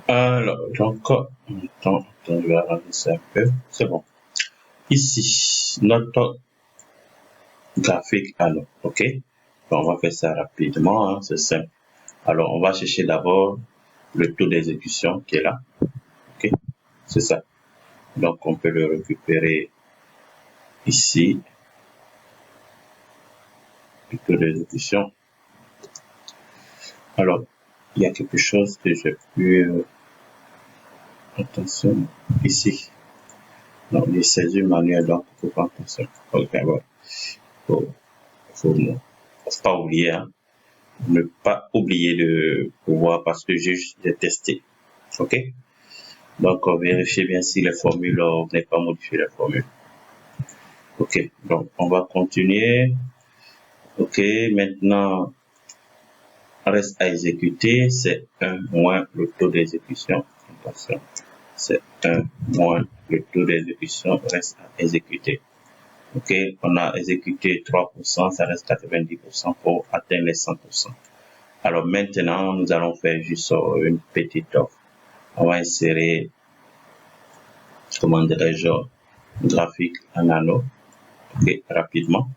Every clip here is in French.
Alors, donc, attends, je vais arranger ça un peu. C'est bon. Ici, notre graphique alors, ok? Bon, on va faire ça rapidement, hein, c'est simple. Alors, on va chercher d'abord le taux d'exécution qui est là, ok? C'est ça. Donc, on peut le récupérer ici, le taux d'exécution. Alors, il y a quelque chose que j'ai pu... attention, ici. Non, les saisies manuelles, donc il faut faire attention. Ok, voilà. Faut pas oublier, hein. Ne pas oublier de pouvoir, parce que j'ai juste testé. Ok? Donc, vérifiez bien si les formules, vous n'avez pas modifié les formules. Ok, donc on va continuer. Ok, maintenant, reste à exécuter, c'est 1 moins le taux d'exécution. Attention, c'est 1 moins le taux d'exécution, reste à exécuter. Ok, on a exécuté 3%, ça reste 90% pour atteindre les 100%. Alors maintenant, nous allons faire juste une petite offre. On va insérer, comment dirais-je, graphique en anneau. Ok, rapidement.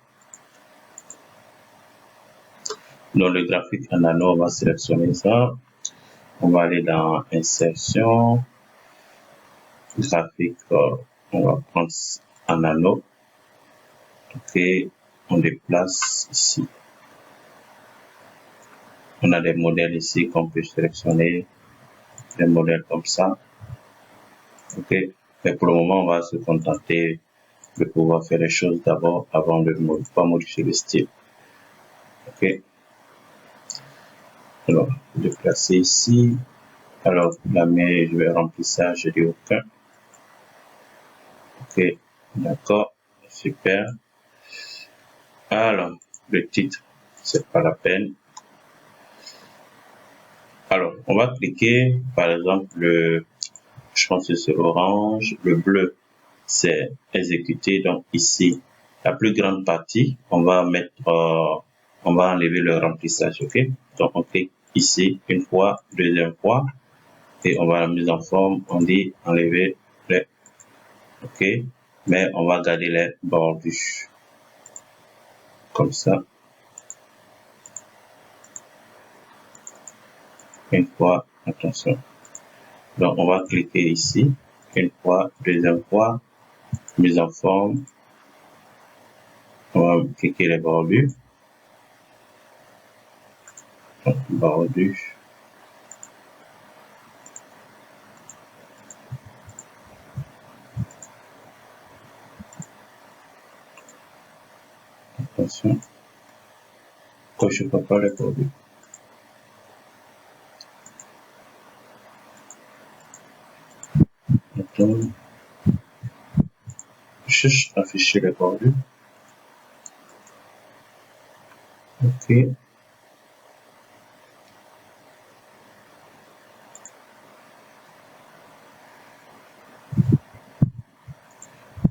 Dans le graphique en anneau, on va sélectionner ça. On va aller dans insertion, graphique, on va prendre en anneau. Ok, on déplace ici. On a des modèles ici qu'on peut sélectionner, des modèles comme ça. Ok, mais pour le moment, on va se contenter de pouvoir faire les choses d'abord avant de pas modifier le style. Ok, alors déplacer ici. Alors la main, je vais remplir ça, je dis aucun. Ok, d'accord, super. Alors le titre, c'est pas la peine. Alors on va cliquer, par exemple je pense que c'est orange, le bleu c'est exécuté. Donc ici la plus grande partie, on va mettre, on va enlever le remplissage. Ok, donc on clique ici une fois, deuxième fois, et on va la mise en forme, on dit enlever les, ok, mais on va garder les bordures comme ça. Une fois, attention, donc on va cliquer ici une fois, deuxième fois, mise en forme, on va cliquer les bordures, donc bordures, attention, quand je ne peux pas les bordures. Attends, je cherche à afficher les bordures. Ok.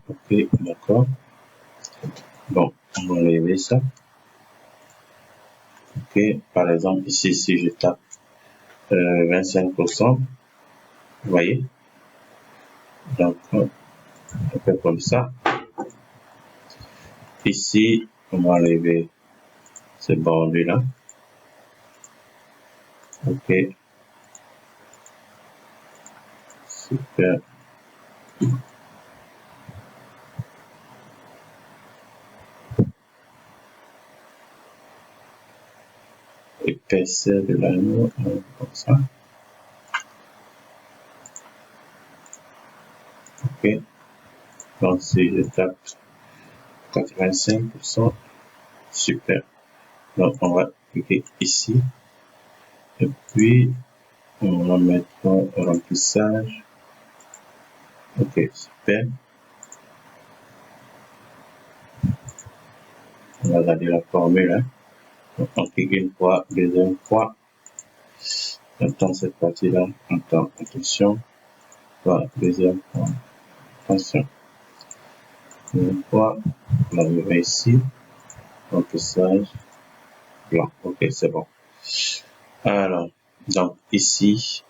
Ok, d'accord. Bon, on va enlever ça. Ok, par exemple, ici, si je tape 25%, vous voyez, donc un peu comme ça. Ici, on va enlever ce bordure-là. Ok, super. Épaisseur de l'anneau, comme ça. Ok, donc si je tape 85%, super. Donc on va cliquer ici, et puis on va mettre un remplissage. Ok, super. On va garder la formule, hein. Donc on clique une fois, deuxième fois. Attends cette partie-là, attends, attention. Voilà, deuxième fois, attention. Une fois, on arrive ici, remplissage, blanc. Ok, c'est bon. Alors, donc ici,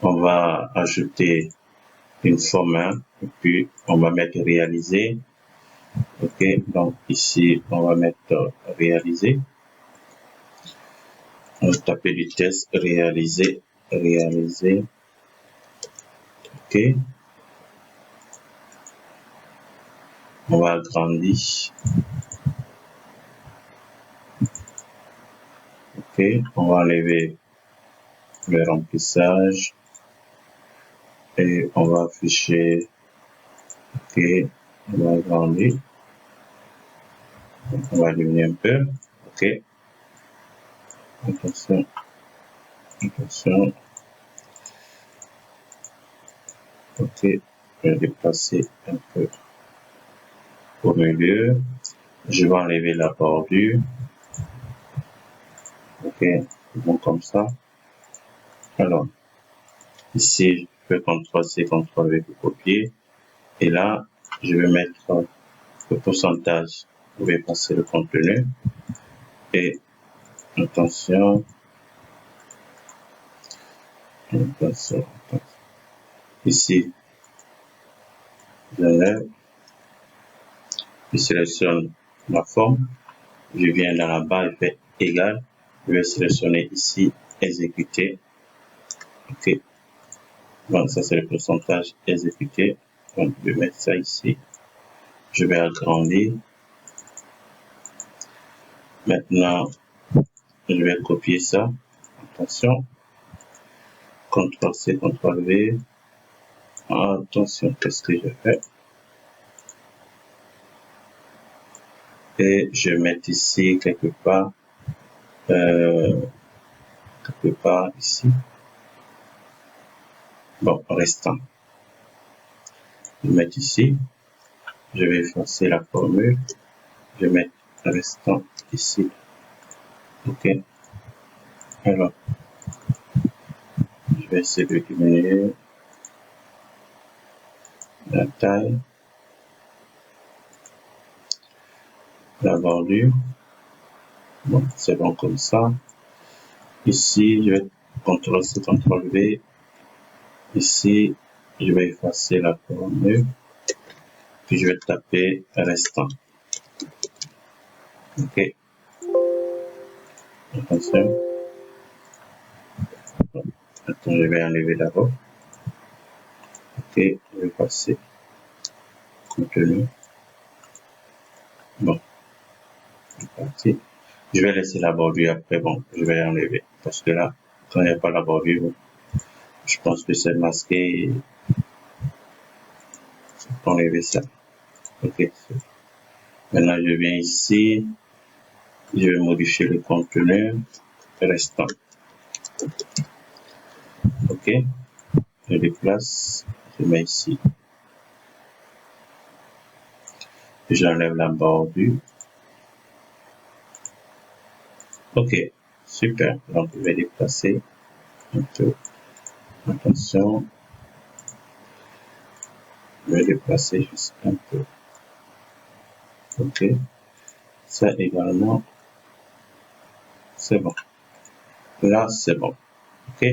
On va ajouter une forme 1 et puis on va mettre réaliser. Ok, donc ici on va mettre réaliser. On va taper du test réaliser. Ok, on va agrandir. Ok, on va enlever le remplissage et on va afficher. Ok, on va agrandir. On va diminuer un peu. Ok, attention. Ok, je vais déplacer un peu au milieu. Je vais enlever la bordure. Ok, bon comme ça. Alors, ici, je fais CTRL-C, CTRL-V pour copier. Et là, je vais mettre le pourcentage. Je vais passer le contenu. Et attention. Ici, j'enlève. Je sélectionne la forme. Je viens dans la barre, je fais égal. Je vais sélectionner ici, exécuter. Ok. Donc, ça, c'est le pourcentage exécuté. Donc, je vais mettre ça ici. Je vais agrandir. Maintenant, je vais copier ça. Attention. CTRL-C, CTRL-V. Attention, qu'est-ce que je fais? Et je vais mettre ici quelque part ici. Bon, restant. Je vais mettre ici. Je vais effacer la formule. Je vais mettre restant ici. Ok. Alors, je vais essayer de diminuer la taille, la bordure. Bon, c'est bon comme ça. Ici, je vais CTRL-C, CTRL-V. Ici, je vais effacer la formule. Puis je vais taper restant. Ok. Attention. Attends, je vais enlever d'abord. Ok, je vais passer contenu. Bon, c'est parti. Je vais laisser la bordure après. Bon, je vais enlever parce que là, quand il n'y a pas la bordure, je pense que c'est masqué. Enlever ça. Ok. Maintenant, je viens ici. Je vais modifier le contenu restant. Ok. Je déplace. Je mets ici. J'enlève la bordure. Ok. Super. Donc, je vais déplacer un peu. Attention. Je vais déplacer juste un peu. Ok. Ça également. C'est bon. Là, c'est bon. Ok.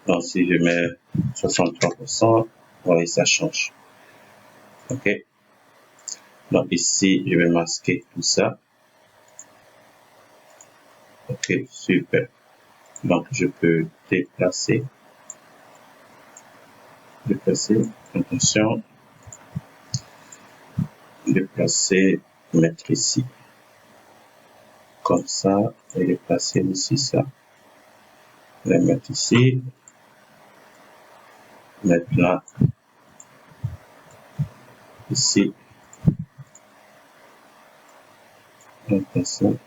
Donc, si je mets 63%, voyez, ça change. Ok. Donc, ici, je vais masquer tout ça. Ok, super. Donc, je peux déplacer. Attention. Déplacer, mettre ici. Comme ça, et déplacer aussi ça. Je vais mettre ici. Maintenant, ici. Attention.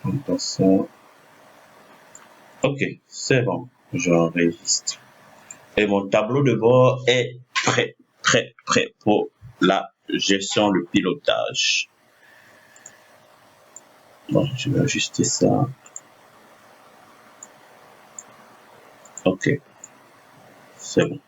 Attention. Ok, c'est bon. J'enregistre. Et mon tableau de bord est prêt pour la gestion, le pilotage. Bon, je vais ajuster ça. Ok, c'est bon.